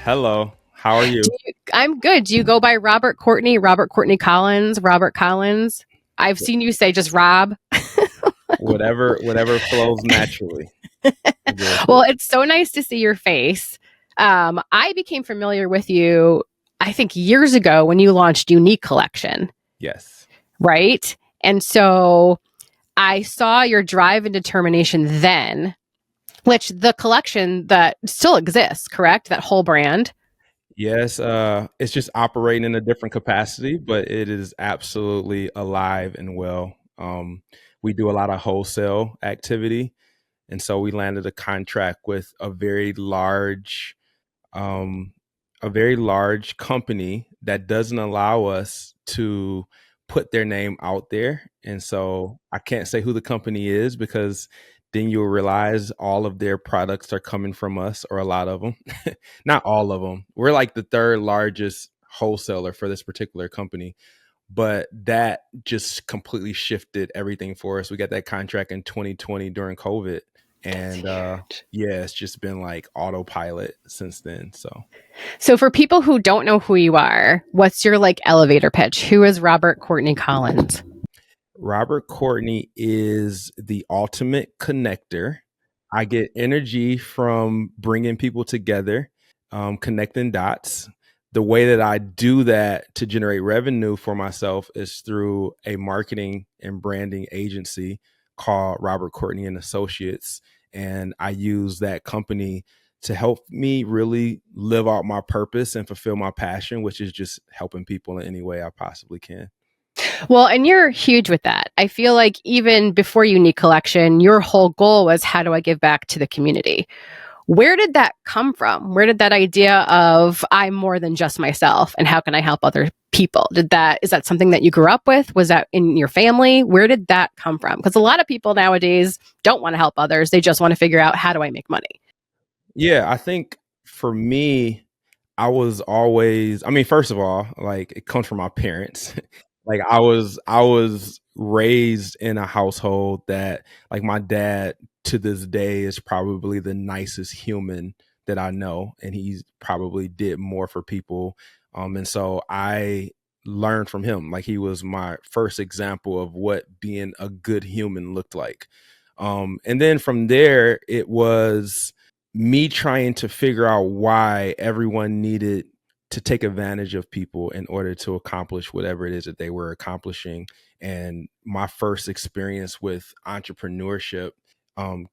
Hello, how are you? I'm good. Do you go by Robert Courtney, Robert Courtney Collins, Robert Collins? I've seen you say just Rob. Whatever flows naturally. I go with Well, it. it's so nice to see your face. I became familiar with you, I think, years ago when you launched Unique Collection, Yes. right? And so I saw your drive and determination then, which the collection that still exists, correct? That whole brand. Yes, it's just operating in a different capacity, but it is absolutely alive and well. We do a lot of wholesale activity, and so we landed a contract with um, a very large company that doesn't allow us to put their name out there. And so I can't say who the company is because then you'll realize all of their products are coming from us, or a lot of them. Not all of them. We're like the third largest wholesaler for this particular company. But that just completely shifted everything for us. We got that contract in 2020 during COVID. That's And huge. yeah, it's just been like autopilot since then. So So for people who don't know who you are, what's your like elevator pitch? Who is Robert Courtney Collins? Robert Courtney is the ultimate connector. I get energy from bringing people together, connecting dots. The way that I do that to generate revenue for myself is through a marketing and branding agency called Robert Courtney and Associates. And I use that company to help me really live out my purpose and fulfill my passion, which is just helping people in any way I possibly can. Well, and you're huge with that. I feel like even before Unique Collection, your whole goal was how do I give back to the community? Where did that come from? Where did that idea of I'm more than just myself and how can I help other people? Is that something that you grew up with? Was that in your family? Where did that come from? Because a lot of people nowadays don't want to help others. They just want to figure out how do I make money? Yeah, I think for me, I was always, I mean, first of all, like it comes from my parents. Like I was raised in a household that like my dad to this day is probably the nicest human that I know, and he's probably did more for people. And so I learned from him. Like he was my first example of what being a good human looked like. And then from there it was me trying to figure out why everyone needed to take advantage of people in order to accomplish whatever it is that they were accomplishing. And my first experience with entrepreneurship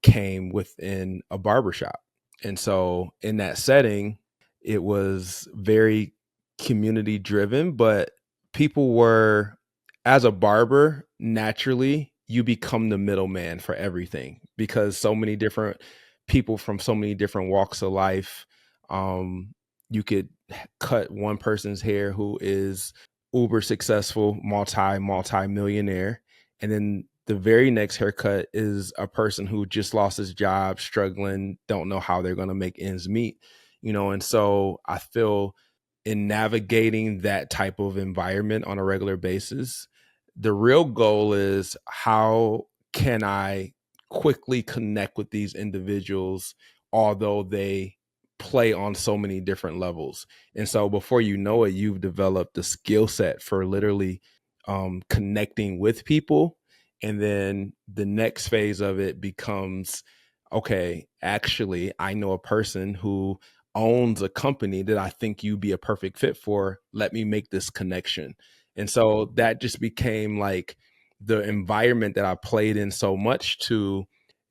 came within a barbershop. And so in that setting, it was very community driven, but people were, as a barber, naturally, you become the middleman for everything because so many different people from so many different walks of life. You could cut one person's hair who is uber successful, multi millionaire, and then the very next haircut is a person who just lost his job, struggling, don't know how they're going to make ends meet, and so I feel in navigating that type of environment on a regular basis, the real goal is how can I quickly connect with these individuals, although they play on so many different levels. And so before you know it, you've developed the skill set for literally connecting with people. And then the next phase of it becomes, okay, actually, I know a person who owns a company that I think you'd be a perfect fit for. Let me make this connection. And so that just became like the environment that I played in so much to,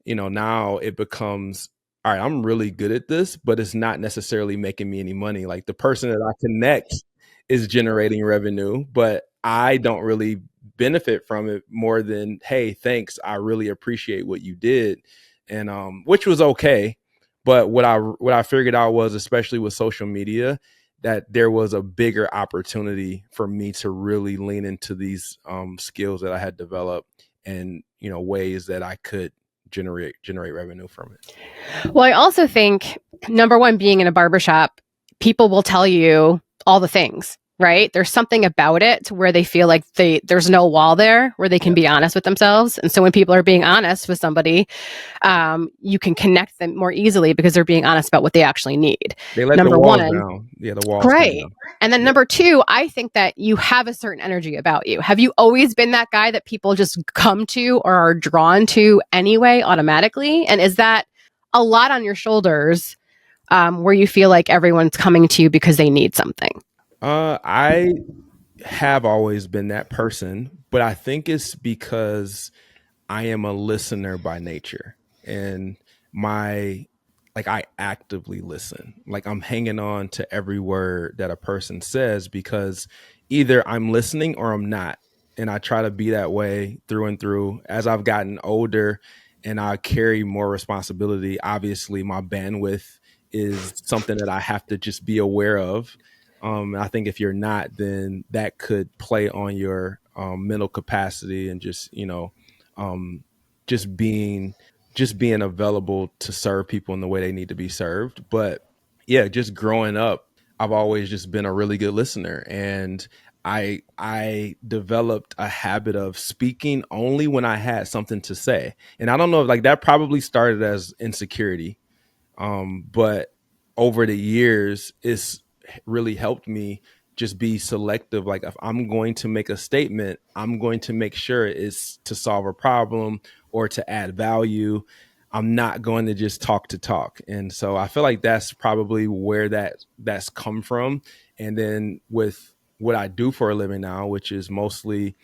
now it becomes, all right, I'm really good at this, but it's not necessarily making me any money. Like the person that I connect is generating revenue, but I don't really benefit from it more than, hey, thanks. I really appreciate what you did. And which was okay. But what I figured out was, especially with social media, that there was a bigger opportunity for me to really lean into these skills that I had developed, and ways that I could generate revenue from it. Well, I also think number one, being in a barbershop, people will tell you all the things. right? There's something about it where they feel like there's no wall there where they can be honest with themselves. And so when people are being honest with somebody, you can connect them more easily because they're being honest about what they actually need. They let the Number walls one, down. Yeah, the walls come right. down. And then number two, I think that you have a certain energy about you. Have you always been that guy that people just come to or are drawn to anyway, automatically? And is that a lot on your shoulders, where you feel like everyone's coming to you because they need something? I have always been that person, but I think it's because I am a listener by nature, and my I actively listen. Like, I'm hanging on to every word that a person says because either I'm listening or I'm not. And I try to be that way through and through. As I've gotten older and I carry more responsibility, obviously my bandwidth is something that I have to just be aware of. I think if you're not, then that could play on your mental capacity and just, um, just being available to serve people in the way they need to be served. But yeah, just growing up, I've always just been a really good listener, and I developed a habit of speaking only when I had something to say. And I don't know, like, that probably started as insecurity, but over the years, it's really helped me just be selective. Like, if I'm going to make a statement, I'm going to make sure it's to solve a problem or to add value. I'm not going to just talk to talk. And so I feel like that's probably where that's come from. And then with what I do for a living now, which is mostly,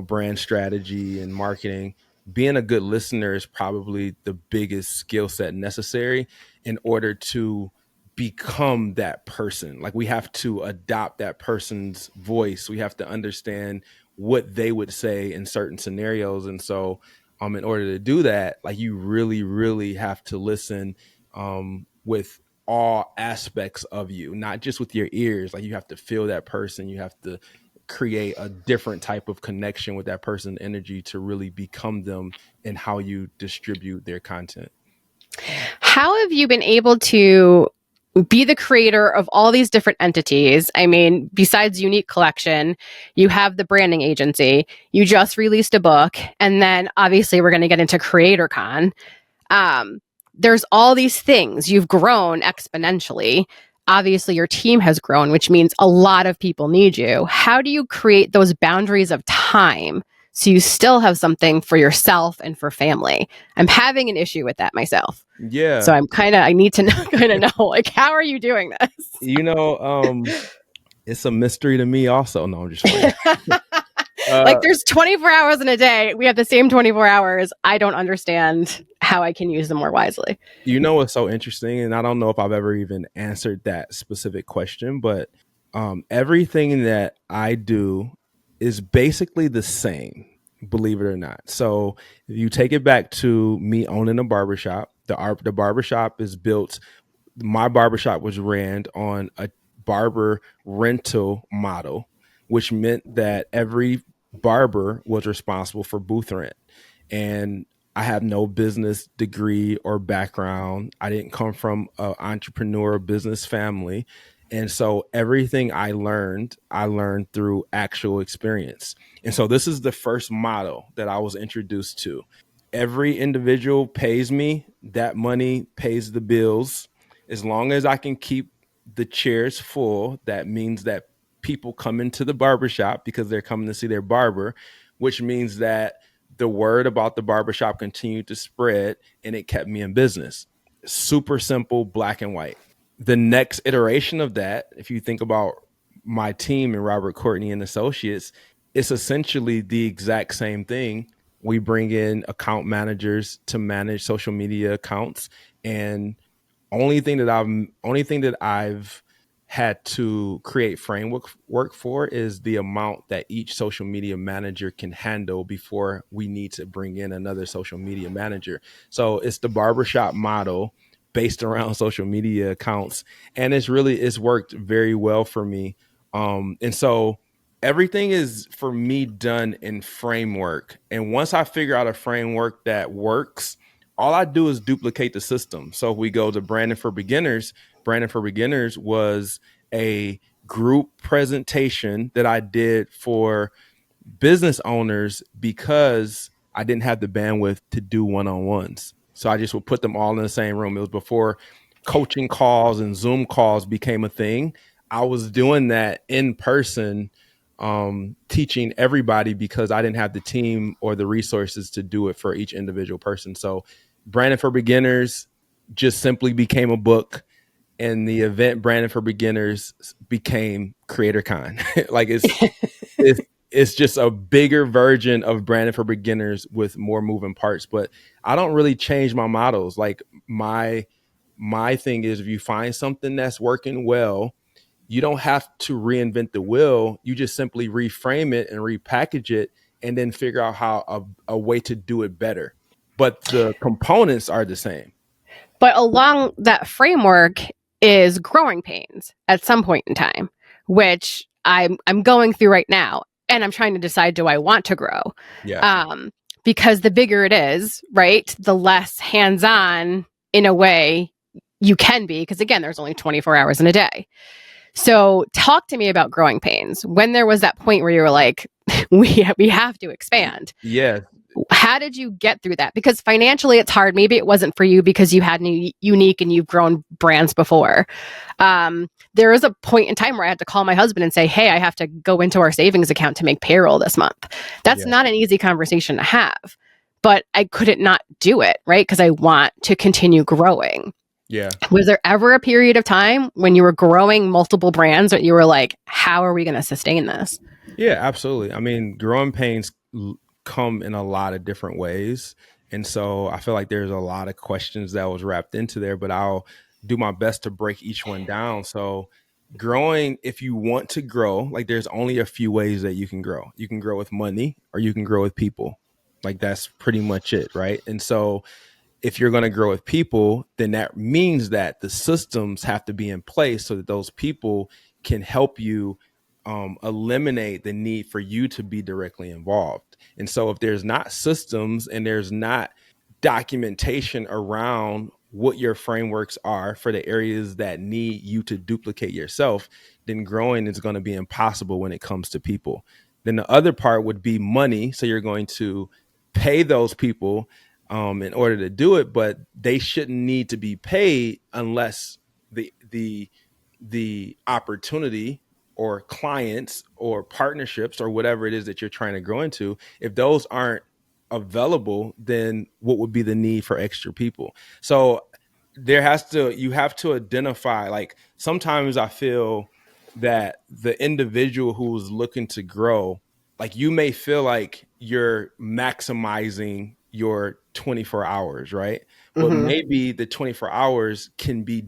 brand strategy and marketing, being a good listener is probably the biggest skill set necessary in order to become that person. Like, we have to adopt that person's voice. We have to understand what they would say in certain scenarios. And so, in order to do that, like, you really, really have to listen, with all aspects of you, not just with your ears. Like, you have to feel that person. You have to create a different type of connection with that person's energy to really become them in how you distribute their content. How have you been able to be the creator of all these different entities? I mean, besides Unique Collection, you have the branding agency, you just released a book, and then obviously we're going to get into CreatorCon. There's all these things. You've grown exponentially. Obviously, your team has grown, which means a lot of people need you. How do you create those boundaries of time so you still have something for yourself and for family? I'm having an issue with that myself. So Yeah. I need to kind of know, like, how are you doing this? It's a mystery to me also. No, I'm just playing. Like, Uh, there's 24 hours in a day. We have the same 24 hours. I don't understand how I can use them more wisely. what's so interesting, and I don't know if I've ever even answered that specific question, but everything that I do is basically the same, believe it or not. So if you take it back to me owning a barbershop, the barbershop is built. My barbershop was ran on a barber rental model, which meant that every barber was responsible for booth rent. And I have no business degree or background. I didn't come from an entrepreneur business family. And so everything I learned through actual experience. And so this is the first model that I was introduced to. Every individual pays me, that money pays the bills. As long as I can keep the chairs full, that means that people come into the barbershop because they're coming to see their barber, which means that the word about the barbershop continued to spread and it kept me in business. Super simple, black and white. The next iteration of that, if you think about my team and Robert Courtney and Associates, it's essentially the exact same thing. We bring in account managers to manage social media accounts, and only thing that I've had to create framework work for is the amount that each social media manager can handle before we need to bring in another social media manager. So it's the barbershop model based around social media accounts, and it's worked very well for me. And so everything is for me done in framework. And once I figure out a framework that works, all I do is duplicate the system. So if we go to Brandon for Beginners was a group presentation that I did for business owners because I didn't have the bandwidth to do one-on-ones. So I just would put them all in the same room. It was before coaching calls and Zoom calls became a thing. I was doing that in person, teaching everybody because I didn't have the team or the resources to do it for each individual person. So Branding for Beginners just simply became a book, and the event Branding for Beginners became CreatorCon. Like it's it's just a bigger version of Branding for Beginners with more moving parts. But I don't really change my models. Like my thing is, if you find something that's working well, you don't have to reinvent the wheel. You just simply reframe it and repackage it, and then figure out how a way to do it better. But the components are the same. But along that framework is growing pains at some point in time, which I'm going through right now, and I'm trying to decide, do I want to grow? Yeah. Because the bigger it is, right, the less hands-on in a way you can be, because again, there's only 24 hours in a day. So talk to me about growing pains. When there was that point where you were like, we have to expand. Yeah. How did you get through that? Because financially it's hard. Maybe it wasn't for you because you had unique and you've grown brands before. There was a point in time where I had to call my husband and say, hey, I have to go into our savings account to make payroll this month. That's not an easy conversation to have, but I couldn't not do it, right? Because I want to continue growing. Yeah. Was there ever a period of time when you were growing multiple brands that you were like, how are we going to sustain this? Yeah, absolutely. I mean, growing pains come in a lot of different ways. And so I feel like there's a lot of questions that was wrapped into there, but I'll do my best to break each one down. So growing, if you want to grow, like there's only a few ways that you can grow. You can grow with money or you can grow with people. Like that's pretty much it, right? And so if you're going to grow with people, then that means that the systems have to be in place so that those people can help you eliminate the need for you to be directly involved. And so if there's not systems and there's not documentation around what your frameworks are for the areas that need you to duplicate yourself, then growing is going to be impossible when it comes to people. Then the other part would be money. So you're going to pay those people in order to do it, but they shouldn't need to be paid unless the opportunity or clients or partnerships or whatever it is that you're trying to grow into, if those aren't available, then what would be the need for extra people? So you have to identify, like sometimes I feel that the individual who's looking to grow, like you may feel like you're maximizing your 24 hours, right? But maybe the 24 hours can be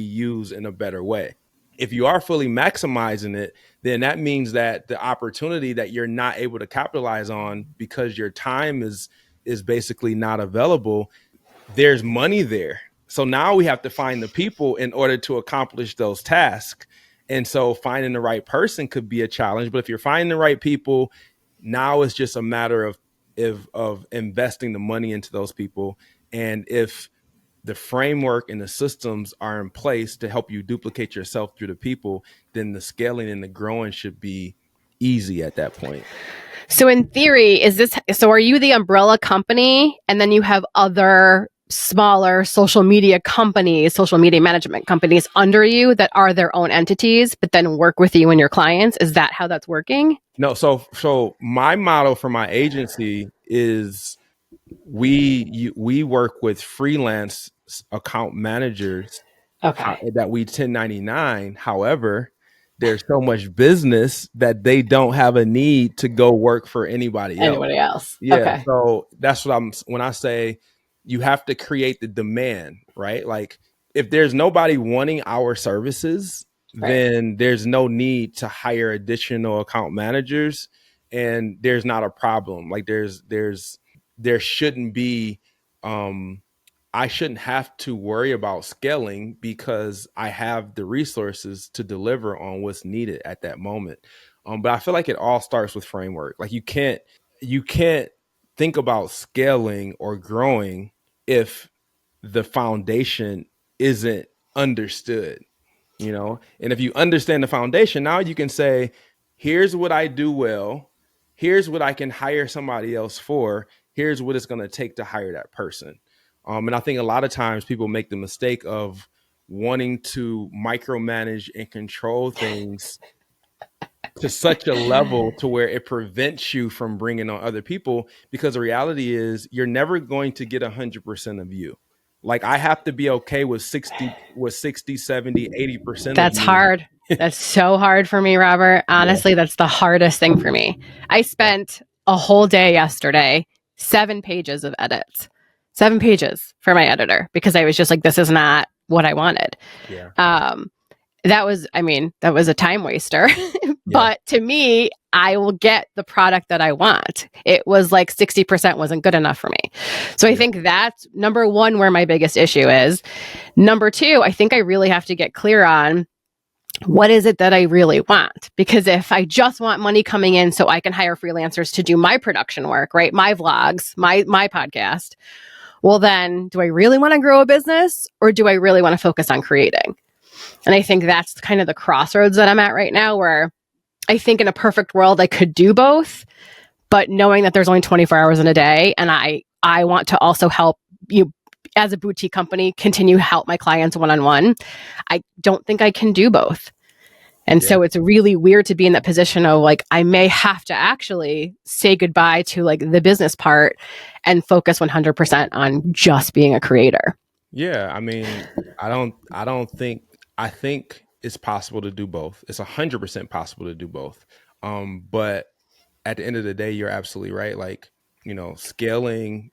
used in a better way. If you are fully maximizing it, then that means that the opportunity that you're not able to capitalize on because your time is basically not available, there's money there. So now we have to find the people in order to accomplish those tasks. And so finding the right person could be a challenge, but if you're finding the right people, now it's just a matter of investing the money into those people. And if the framework and the systems are in place to help you duplicate yourself through the people, then the scaling and the growing should be easy at that point. So in theory, are you the umbrella company and then you have other smaller social media companies, social media management companies under you that are their own entities, but then work with you and your clients? Is that how that's working? No, so my model for my agency is we work with freelance account managers that we 1099. However, there's so much business that they don't have a need to go work for anybody else. Yeah. Okay. So that's when I say you have to create the demand, right? Like if there's nobody wanting our services, then there's no need to hire additional account managers, and there's not a problem. Like there shouldn't be I shouldn't have to worry about scaling because I have the resources to deliver on what's needed at that moment. But I feel like it all starts with framework. Like you can't think about scaling or growing if the foundation isn't understood. And if you understand the foundation, now you can say, here's what I do well, here's what I can hire somebody else for, here's what it's going to take to hire that person. And I think a lot of times people make the mistake of wanting to micromanage and control things to such a level to where it prevents you from bringing on other people, because the reality is you're never going to get 100% of you. Like, I have to be okay with 60, 70, 80% of That's me. hard. That's so hard for me, Robert. Honestly, that's the hardest thing for me. I spent a whole day yesterday, 7 pages of edits, 7 pages for my editor, because I was just like, this is not what I wanted. Yeah. That was a time waster. But to me, I will get the product that I want. It was like 60% wasn't good enough for me. So I think that's number one, where my biggest issue is. Number two, I think I really have to get clear on what is it that I really want? Because if I just want money coming in so I can hire freelancers to do my production work, right? My vlogs, my podcast. Well, then do I really want to grow a business, or do I really want to focus on creating? And I think that's kind of the crossroads that I'm at right now, where I think in a perfect world I could do both, but knowing that there's only 24 hours in a day, and I want to also help you as a boutique company continue to help my clients one-on-one, I don't think I can do both. And so it's really weird to be in that position of like, I may have to actually say goodbye to like the business part and focus 100% on just being a creator. Yeah. I mean, I think it's possible to do both. It's 100% possible to do both. But at the end of the day, you're absolutely right. Like, scaling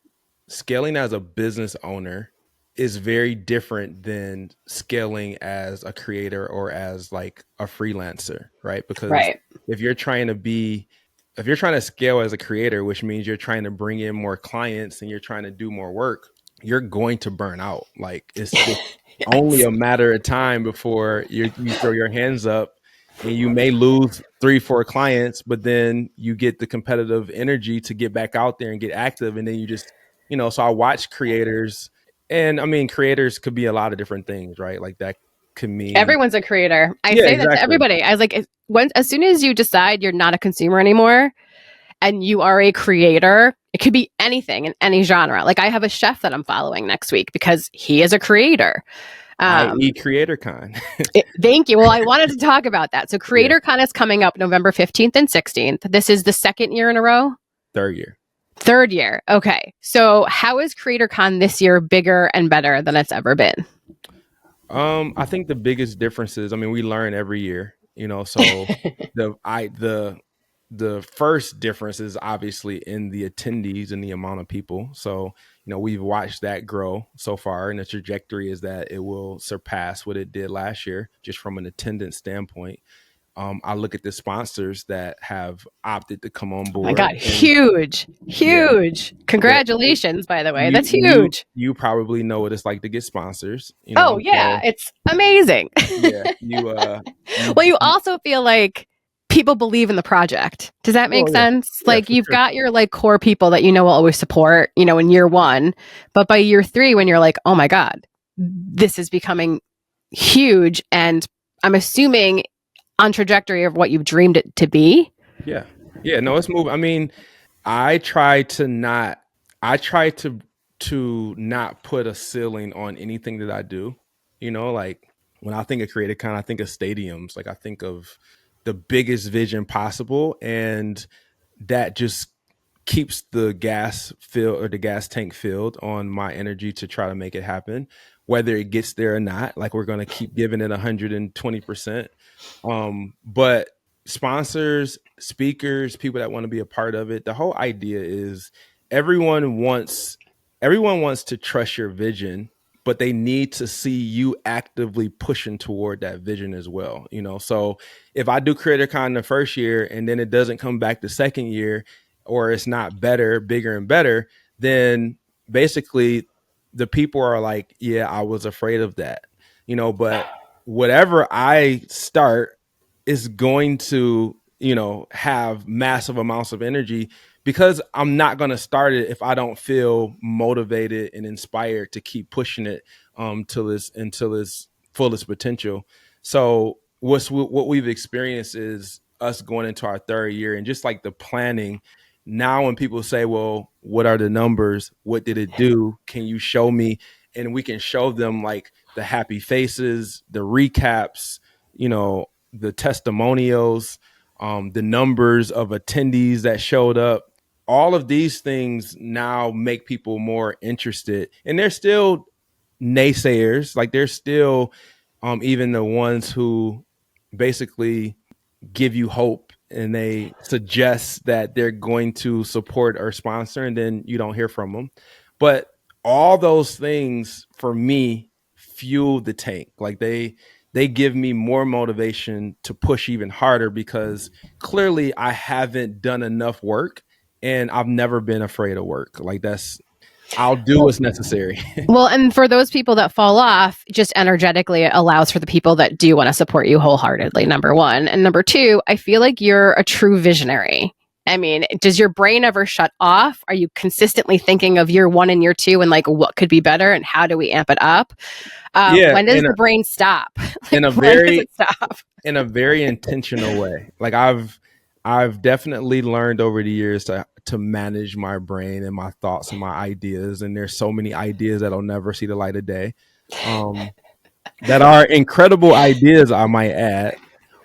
as a business owner is very different than scaling as a creator or as like a freelancer, right? Because if you're trying to scale as a creator, which means you're trying to bring in more clients and you're trying to do more work, you're going to burn out. Like, it's just only a matter of time before you throw your hands up, and you may lose 3-4 clients, but then you get the competitive energy to get back out there and get active. And then you just, so I watch creators, and I mean, creators could be a lot of different things, right? Like, that could mean everyone's a creator. I say that to everybody. I was like, as soon as you decide you're not a consumer anymore and you are a creator, it could be anything in any genre. Like, I have a chef that I'm following next week because he is a creator. i.e. CreatorCon. Thank you. Well, I wanted to talk about that. So CreatorCon is coming up November 15th and 16th. This is the second year in a row? Third year. Okay. So how is CreatorCon this year bigger and better than it's ever been? I think the biggest difference is, I mean, we learn every year, so the first difference is obviously in the attendees and the amount of people. So, we've watched that grow so far, and the trajectory is that it will surpass what it did last year, just from an attendance standpoint. I look at the sponsors that have opted to come on board. Oh my God, huge. Congratulations, by the way. That's huge. You probably know what it's like to get sponsors. Oh, yeah. So, it's amazing. Well, you also feel like people believe in the project. Does that make sense? Like, you've got your like core people that will always support, in year one. But by year 3, when you're like, oh my God, this is becoming huge. And I'm assuming on trajectory of what you've dreamed it to be. Yeah. No, it's moving. I mean, I try to not put a ceiling on anything that I do. Like, when I think of CreatorCon, I think of stadiums. Like, I think of the biggest vision possible, and that just keeps the gas tank filled on my energy to try to make it happen, whether it gets there or not. Like, we're going to keep giving it 120%. But sponsors, speakers, people that want to be a part of it, the whole idea is everyone wants to trust your vision, but they need to see you actively pushing toward that vision as well. So if I do CreatorCon the first year and then it doesn't come back the second year, or it's not better, bigger and better, then basically the people are like, yeah, I was afraid of that, but whatever I start is going to, have massive amounts of energy, because I'm not going to start it if I don't feel motivated and inspired to keep pushing it until its fullest potential. So what we've experienced is us going into our third year, and just like the planning. Now, when people say, "Well, what are the numbers? What did it do? Can you show me?" And we can show them like the happy faces, the recaps, the testimonials, the numbers of attendees that showed up. All of these things now make people more interested, and they're still naysayers. Like there's still even the ones who basically give you hope and they suggest that they're going to support or sponsor, and then you don't hear from them. But all those things for me fuel the tank. Like they give me more motivation to push even harder, because clearly I haven't done enough work, and I've never been afraid of work. Like I'll do what's necessary. Well, and for those people that fall off, just energetically, it allows for the people that do want to support you wholeheartedly, number one. And number two, I feel like you're a true visionary. I mean, does your brain ever shut off? Are you consistently thinking of year one and year two and like what could be better and how do we amp it up? Yeah, when does the brain stop? in a When does very it stop? in a very intentional way. Like I've definitely learned over the years to manage my brain and my thoughts and my ideas. And there's so many ideas that'll never see the light of day, that are incredible ideas, I might add.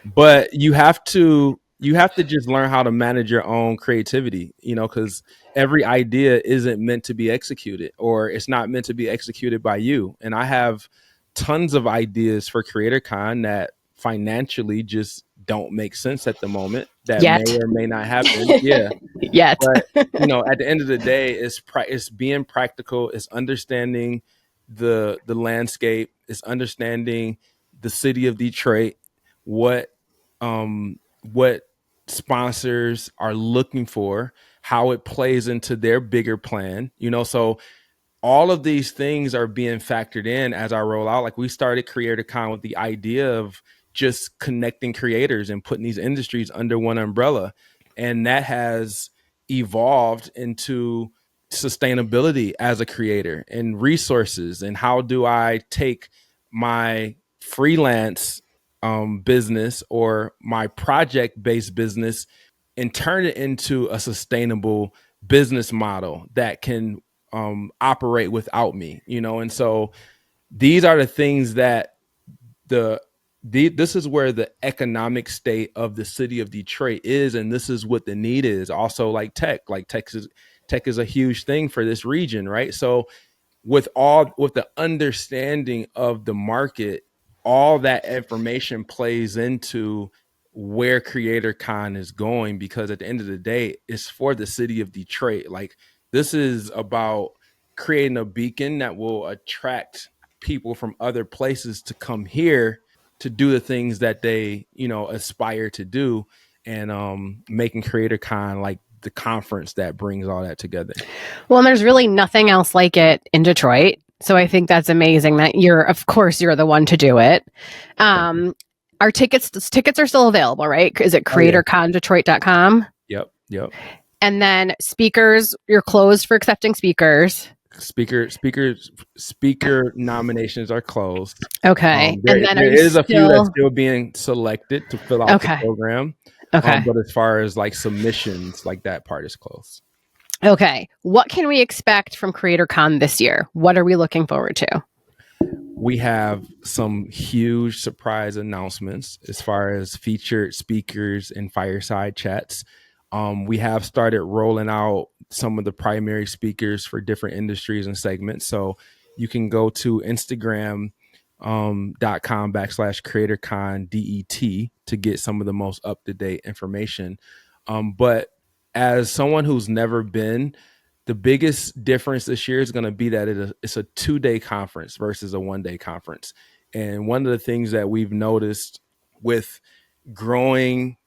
But you have to just learn how to manage your own creativity, because every idea isn't meant to be executed, or it's not meant to be executed by you. And I have tons of ideas for CreatorCon that financially just don't make sense at the moment, that Yet. may or may not happen. Yeah. Yet. But at the end of the day, it's being practical, it's understanding the landscape, it's understanding the city of Detroit, what what sponsors are looking for, how it plays into their bigger plan. So all of these things are being factored in as I roll out. Like we started CreatorCon with the idea of just connecting creators and putting these industries under one umbrella. And that has evolved into sustainability as a creator and resources. And how do I take my freelance business or my project based business and turn it into a sustainable business model that can operate without me, and so these are the things that this is where the economic state of the city of Detroit is, and this is what the need is. Also, like tech is a huge thing for this region, right? So with the understanding of the market, all that information plays into where CreatorCon is going, because at the end of the day, it's for the city of Detroit. Like this is about creating a beacon that will attract people from other places to come here to do the things that they, aspire to do, and making CreatorCon like the conference that brings all that together. Well, and there's really nothing else like it in Detroit. So I think that's amazing that of course, you're the one to do it. Our tickets are still available, right? Is it CreatorConDetroit.com? Yep. And then speakers, you're closed for accepting speakers. Speaker nominations are closed. Okay. And then there is a few that's still being selected to fill out the program. Okay. But as far as like submissions, like that part is closed. Okay. What can we expect from CreatorCon this year? What are we looking forward to? We have some huge surprise announcements as far as featured speakers and fireside chats. We have started rolling out some of the primary speakers for different industries and segments. So you can go to Instagram.com/CreatorCon.det to get some of the most up-to-date information. But as someone who's never been, the biggest difference this year is going to be that it's a 2-day conference versus a 1-day conference. And one of the things that we've noticed with growing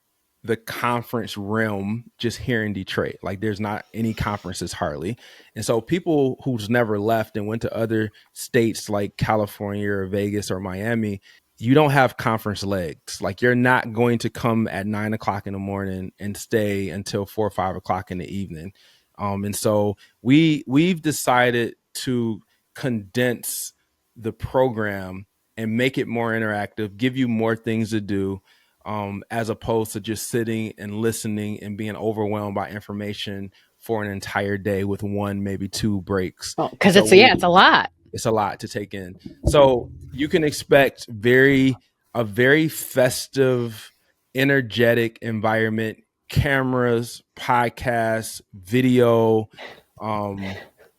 the conference realm just here in Detroit, like there's not any conferences hardly. And so people who's never left and went to other states like California or Vegas or Miami, you don't have conference legs. Like you're not going to come at 9 o'clock in the morning and stay until 4 or 5 o'clock in the evening. And so we've decided to condense the program and make it more interactive, give you more things to do, as opposed to just sitting and listening and being overwhelmed by information for an entire day with one, maybe two breaks. Because So it's a lot. it's a lot to take in. So you can expect a very festive, energetic environment, cameras, podcasts, video,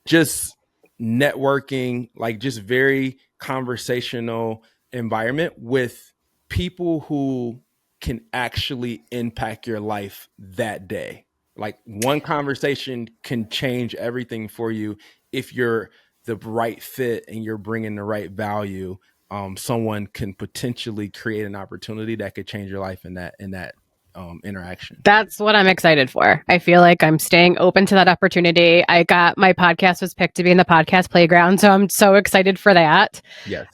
just networking, like just very conversational environment with people who can actually impact your life that day. Like one conversation can change everything for you if you're the right fit and you're bringing the right value. Someone can potentially create an opportunity that could change your life in that interaction. That's what I'm excited for. I feel like I'm staying open to that opportunity. I got my podcast was picked to be in the podcast playground, so I'm so excited for that. Yes.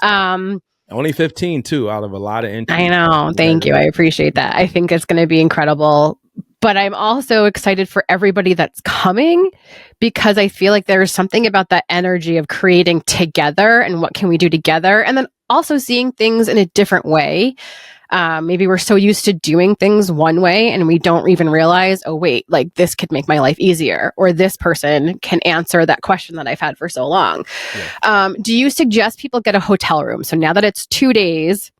Only 15 too, out of a lot of entries. I know. Thank you. I appreciate that. I think it's going to be incredible. But I'm also excited for everybody that's coming, because I feel like there's something about that energy of creating together and what can we do together, and then also seeing things in a different way. Maybe we're so used to doing things one way and we don't even realize, oh, wait, like this could make my life easier, or this person can answer that question that I've had for so long. Yeah. Do you suggest people get a hotel room? So now that it's 2 days,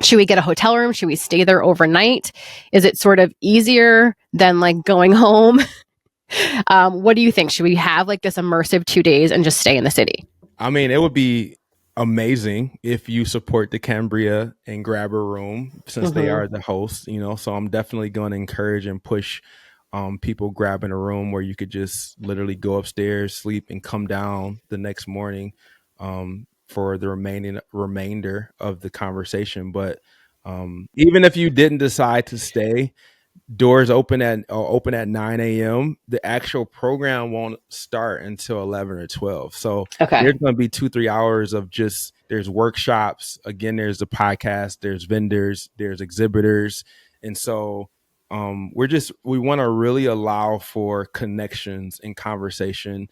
should we get a hotel room? Should we stay there overnight? Is it sort of easier than like going home? What do you think? Should we have like this immersive 2 days and just stay in the city? I mean, it would be amazing if you support the Cambria and grab a room, since they are the hosts, so I'm definitely going to encourage and push people grabbing a room where you could just literally go upstairs, sleep, and come down the next morning for the remainder of the conversation. But even if you didn't decide to stay, doors open at 9 a.m. The actual program won't start until 11 or 12. So there's going to be 2-3 hours of just, there's workshops. Again, there's the podcast, there's vendors, there's exhibitors. And so we want to really allow for connections and conversation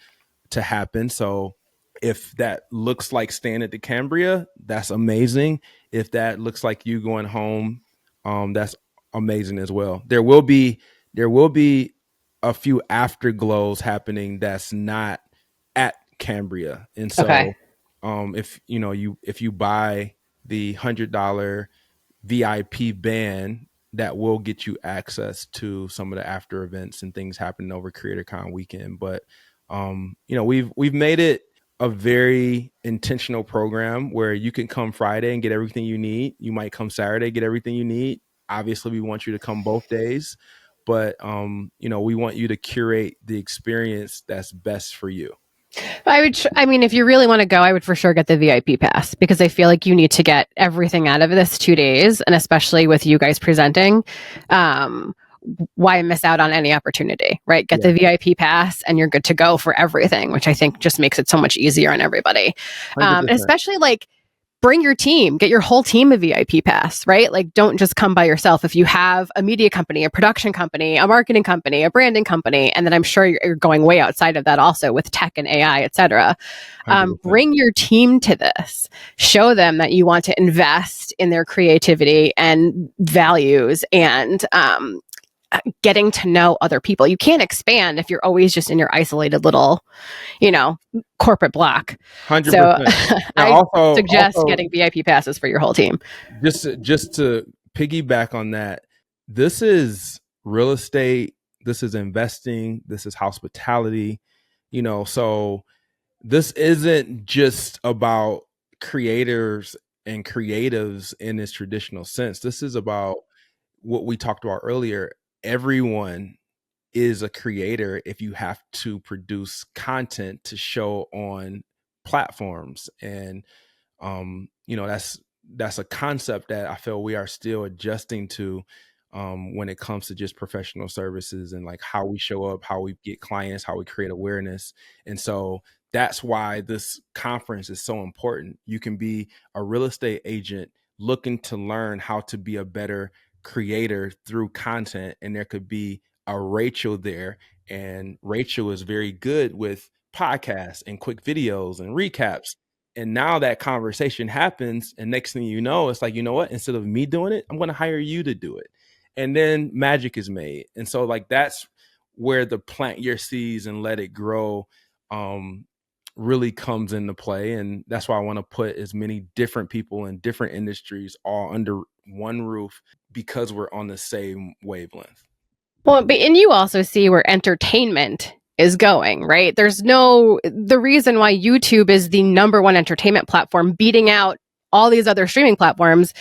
to happen. So if that looks like staying at the Cambria, that's amazing. If that looks like you going home, that's amazing as well. There will be a few afterglows happening that's not at Cambria. And so if you buy the $100 VIP band, that will get you access to some of the after events and things happening over CreatorCon weekend. But we've made it a very intentional program where you can come Friday and get everything you need. You might come Saturday, get everything you need. Obviously, we want you to come both days, but we want you to curate the experience that's best for you. If you really want to go, I would for sure get the VIP pass, because I feel like you need to get everything out of this 2 days, and especially with you guys presenting, why miss out on any opportunity, right? Get the VIP pass and you're good to go for everything, which I think just makes it so much easier on everybody. And especially like, bring your team, get your whole team a VIP pass, right? Like, don't just come by yourself. If you have a media company, a production company, a marketing company, a branding company, and then I'm sure you're going way outside of that also with tech and AI, et cetera. Bring your team to this. Show them that you want to invest in their creativity and values and getting to know other people. You can't expand if you're always just in your isolated little, corporate block. 100%. So I suggest getting VIP passes for your whole team. Just to piggyback on that, this is real estate, this is investing, this is hospitality, so this isn't just about creators and creatives in this traditional sense. This is about what we talked about earlier. Everyone is a creator if you have to produce content to show on platforms. And that's a concept that I feel we are still adjusting to when it comes to just professional services and like how we show up, how we get clients, how we create awareness. And so that's why this conference is so important. You can be a real estate agent looking to learn how to be a better creator through content, and there could be a Rachel there, and Rachel is very good with podcasts and quick videos and recaps. And now that conversation happens, and next thing you know, it's like, you know what? Instead of me doing it, I'm going to hire you to do it. And then magic is made. And so like that's where the plant your seeds and let it grow really comes into play. And that's why I want to put as many different people in different industries all under one roof, because we're on the same wavelength. Well, and you also see where entertainment is going, right? The reason why YouTube is the number one entertainment platform, beating out all these other streaming platforms,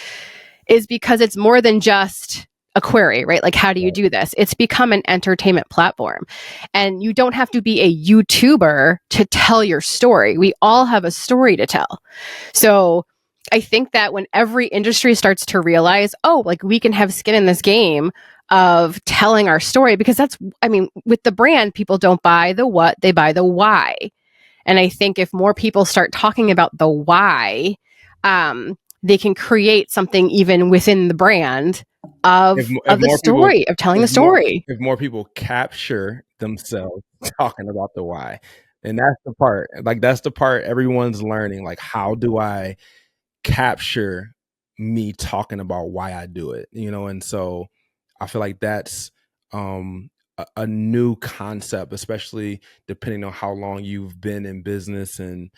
is because it's more than just a query, right? Like, how do you do this? It's become an entertainment platform. And you don't have to be a YouTuber to tell your story. We all have a story to tell. So I think that when every industry starts to realize, oh, like we can have skin in this game of telling our story, because with the brand, people don't buy the what, they buy the why. And I think if more people start talking about the why, they can create something even within the brand of the story, of telling the story. If more people capture themselves talking about the why, and that's the part, like that's the part everyone's learning. Like, how do I capture me talking about why I do it? And so I feel like that's a new concept, especially depending on how long you've been in business and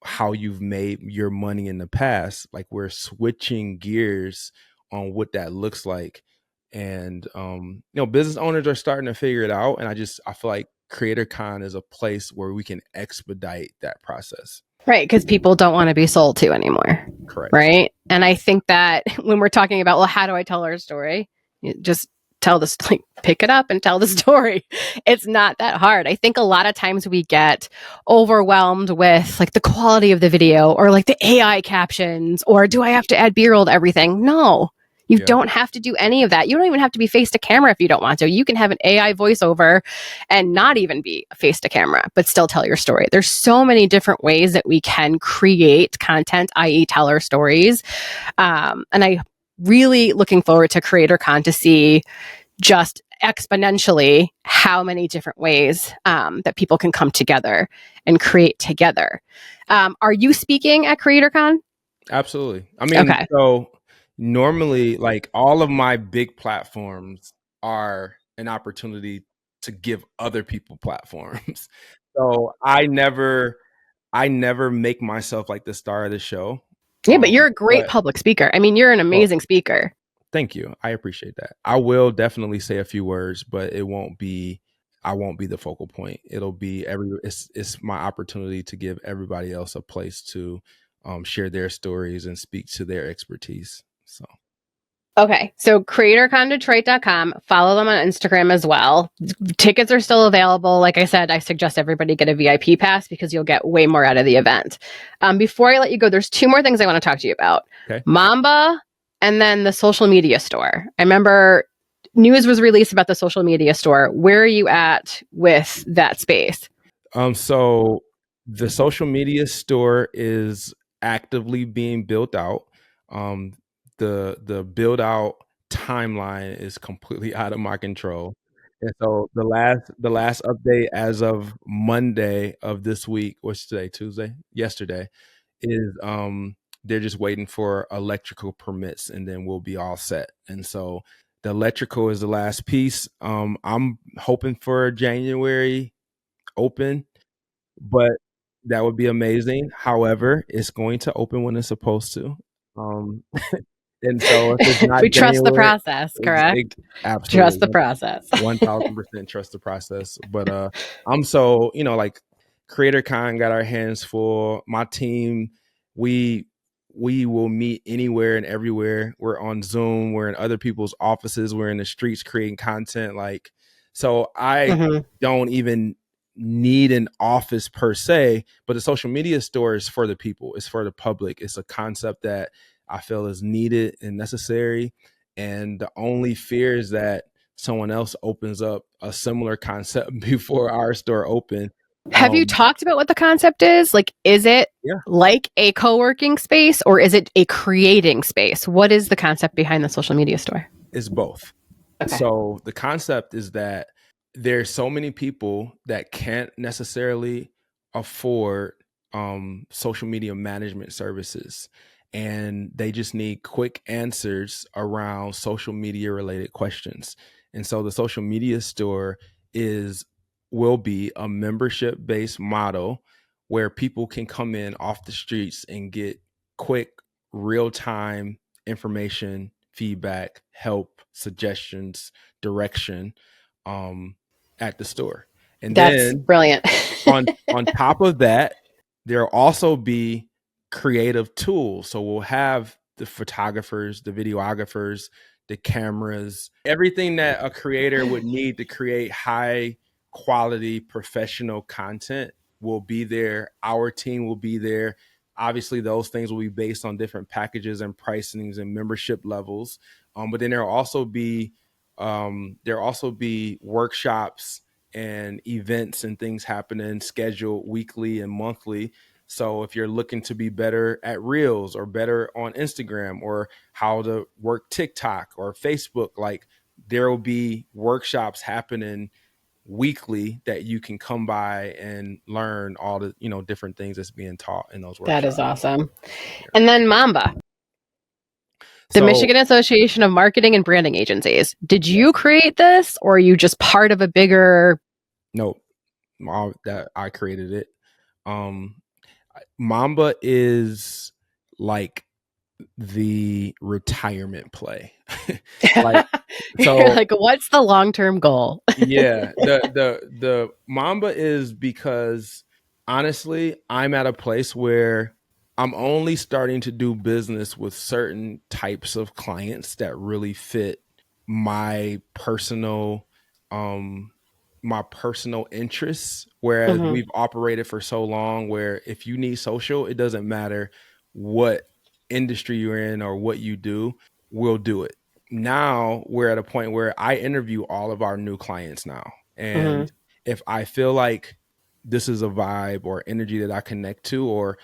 how you've made your money in the past. Like, we're switching gears on what that looks like. And business owners are starting to figure it out. And I feel like CreatorCon is a place where we can expedite that process. Right, because people don't want to be sold to anymore. Correct. Right. And I think that when we're talking about, well, how do I tell our story? Just tell this, like, pick it up and tell the story. It's not that hard. I think a lot of times we get overwhelmed with like the quality of the video or like the AI captions, or do I have to add B-roll to everything? No. You don't have to do any of that. You don't even have to be face to camera if you don't want to. You can have an AI voiceover and not even be face to camera, but still tell your story. There's so many different ways that we can create content, i.e. tell our stories. And I really looking forward to CreatorCon to see just exponentially how many different ways that people can come together and create together. Are you speaking at CreatorCon? Absolutely. I mean, okay. So normally, like, all of my big platforms are an opportunity to give other people platforms. So I never make myself like the star of the show. Yeah, but you're a great public speaker. I mean, you're an amazing speaker. Thank you. I appreciate that. I will definitely say a few words, but I won't be the focal point. It'll be it's my opportunity to give everybody else a place to share their stories and speak to their expertise. So. Okay, so CreatorConDetroit.com. Follow them on Instagram as well. Tickets are still available. Like I said, I suggest everybody get a VIP pass because you'll get way more out of the event. Before I let you go, there's two more things I want to talk to you about. Okay. MAMBA and then the social media store. I remember news was released about the social media store. Where are you at with that space? So the social media store is actively being built out. The build out timeline is completely out of my control. And so the last update as of Monday of this week, what's today, Tuesday? Yesterday, is they're just waiting for electrical permits and then we'll be all set. And so the electrical is the last piece. I'm hoping for January open, but that would be amazing. However, it's going to open when it's supposed to. And so if it's not we trust the process, correct? Absolutely. Trust the process. 1000% trust the process. But I'm so, like, CreatorCon got our hands full. My team, we will meet anywhere and everywhere. We're on Zoom, we're in other people's offices, we're in the streets creating content. Like, so I don't even need an office per se, but the social media store is for the people. It's for the public. It's a concept that I feel is needed and necessary. And the only fear is that someone else opens up a similar concept before our store open. Have you talked about what the concept is? Like, is it like a co-working space or is it a creating space? What is the concept behind the social media store? It's both. Okay. So the concept is that there's so many people that can't necessarily afford social media management services, and they just need quick answers around social media related questions. And so the social media store is will be a membership based model where people can come in off the streets and get quick real time information, feedback, help, suggestions, direction um, at the store. And That's then brilliant. on top of that, there'll also be creative tools. So we'll have the photographers, the videographers, the cameras, everything that a creator would need to create high quality professional content will be there. Our team will be there. Obviously, those things will be based on different packages and pricings and membership levels. But then there'll also be workshops and events and things happening scheduled weekly and monthly. So if you're looking to be better at Reels or better on Instagram or how to work TikTok or Facebook, like there will be workshops happening weekly that you can come by and learn all the, different things that's being taught in those That is workshops. awesome. Yeah. And then MAMBA, the So Michigan Association of Marketing and Branding Agencies. Did you create this, or are you just part of a bigger? no, that I created it. Mamba is like the retirement play. Like, You're so like, what's the long-term goal? yeah, the Mamba is because honestly, I'm at a place where I'm only starting to do business with certain types of clients that really fit my personal um my personal interests, whereas Mhm. we've operated for so long where if you need social, it doesn't matter what industry you're in or what you do, we'll do it. Now we're at a point where I interview all of our new clients now. Mhm. And if I feel like this is a vibe or energy that I connect to, or,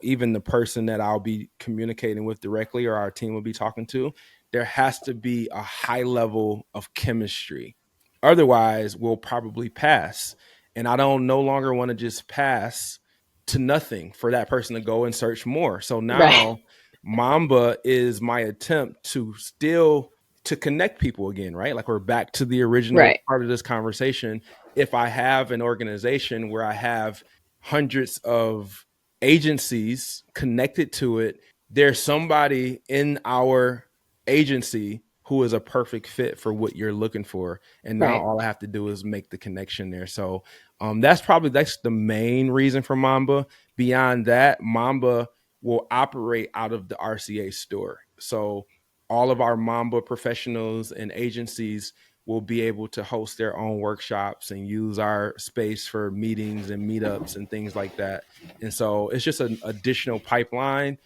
even the person that I'll be communicating with directly or our team will be talking to, there has to be a high level of chemistry. Otherwise, we'll probably pass. And I don't no longer want to just pass to nothing for that person to go and search more. So Right. now Mamba is my attempt to still to connect people again, right? Like we're back to the original Right. part of this conversation. If I have an organization where I have hundreds of agencies connected to it, there's somebody in our agency who is a perfect fit for what you're looking for. And now Right. all I have to do is make the connection there. So that's the main reason for Mamba. Beyond that, Mamba will operate out of the RCA store. So all of our Mamba professionals and agencies will be able to host their own workshops and use our space for meetings and meetups and things like that. And so it's just an additional pipeline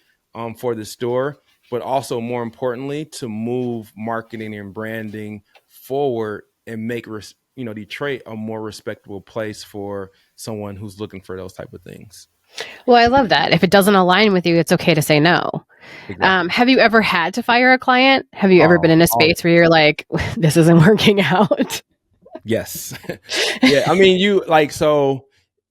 for the store, but also more importantly, to move marketing and branding forward and make Detroit a more respectable place for someone who's looking for those type of things. Well, I love that. If it doesn't align with you, it's okay to say no. Exactly. Have you ever had to fire a client? Have you ever been in a space where you're like, this isn't working out? Yes. Yeah. I mean, you like, so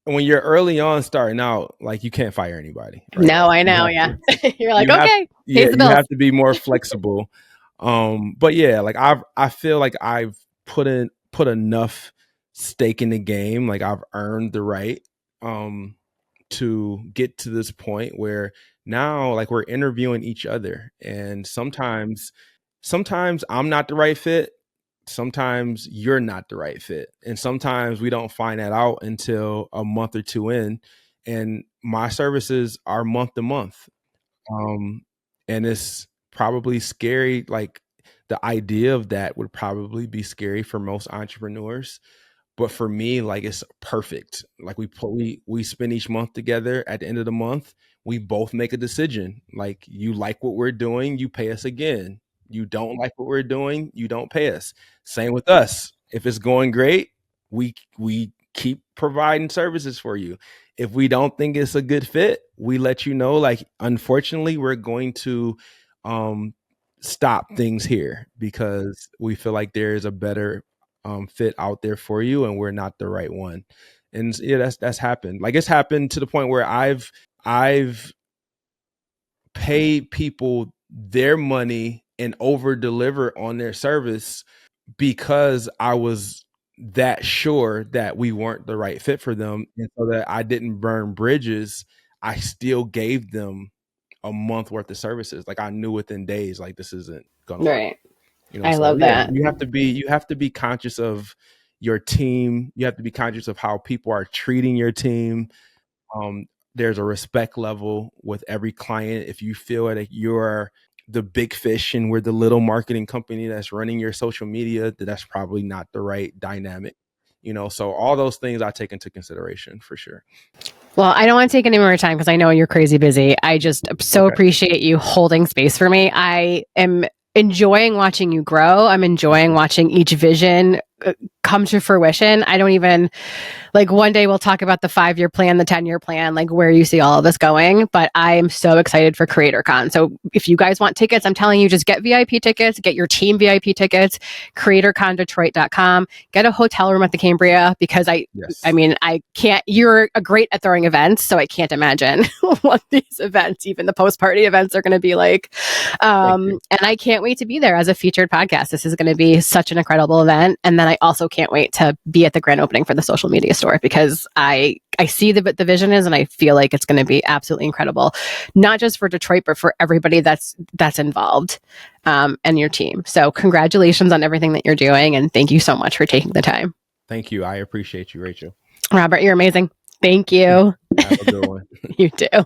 when you're early on starting out, like you can't fire anybody, right? No, I You know. have Yeah. to, You're like, you have, okay, yeah, pays the you bills. have to be more flexible. But yeah, like I feel like I've put enough stake in the game. Like I've earned the right, um, to get to this point where now like we're interviewing each other, and sometimes I'm not the right fit, sometimes you're not the right fit, and sometimes we don't find that out until a month or two in. And my services are month to month, um and it's probably scary. Like the idea of that would probably be scary for most entrepreneurs, but for me, like it's perfect. Like we spend each month together. At the end of the month, we both make a decision. Like you like what we're doing, you pay us again. You don't like what we're doing, you don't pay us. Same with us. If it's going great, we keep providing services for you. If we don't think it's a good fit, we let you know, like unfortunately, we're going to um stop things here because we feel like there is a better fit out there for you and we're not the right one. And yeah, that's happened. Like, it's happened to the point where I've paid people their money and over deliver on their service because I was that sure that we weren't the right fit for them. And so that I didn't burn bridges, I still gave them a month worth of services. Like, I knew within days, like, this isn't gonna work. Right. So love yeah, that. you have to be conscious of your team. You have to be conscious of how people are treating your team. There's a respect level with every client. If you feel that you're the big fish and we're the little marketing company that's running your social media, that's probably not the right dynamic. So all those things I take into consideration for sure. Well, I don't want to take any more time because I know you're crazy busy. I just so appreciate you holding space for me. I am enjoying watching you grow. I'm enjoying watching each vision come to fruition. I don't even, like, one day we'll talk about the 5-year plan, the 10-year plan, like where you see all of this going. But I am so excited for CreatorCon. So if you guys want tickets, I'm telling you, just get VIP tickets, get your team VIP tickets, CreatorConDetroit.com, get a hotel room at the Cambria, because I mean, I can't, you're great at throwing events, so I can't imagine what these events, even the post-party events, are going to be like. And I can't wait to be there as a featured podcast. This is going to be such an incredible event. And then I also can't wait to be at the grand opening for the social media store, because I see the vision is, and I feel like it's going to be absolutely incredible, not just for Detroit, but for everybody that's involved, and your team. So congratulations on everything that you're doing. And thank you so much for taking the time. Thank you. I appreciate you, Rachel. Robert, you're amazing. Thank you. Have a good one. You too.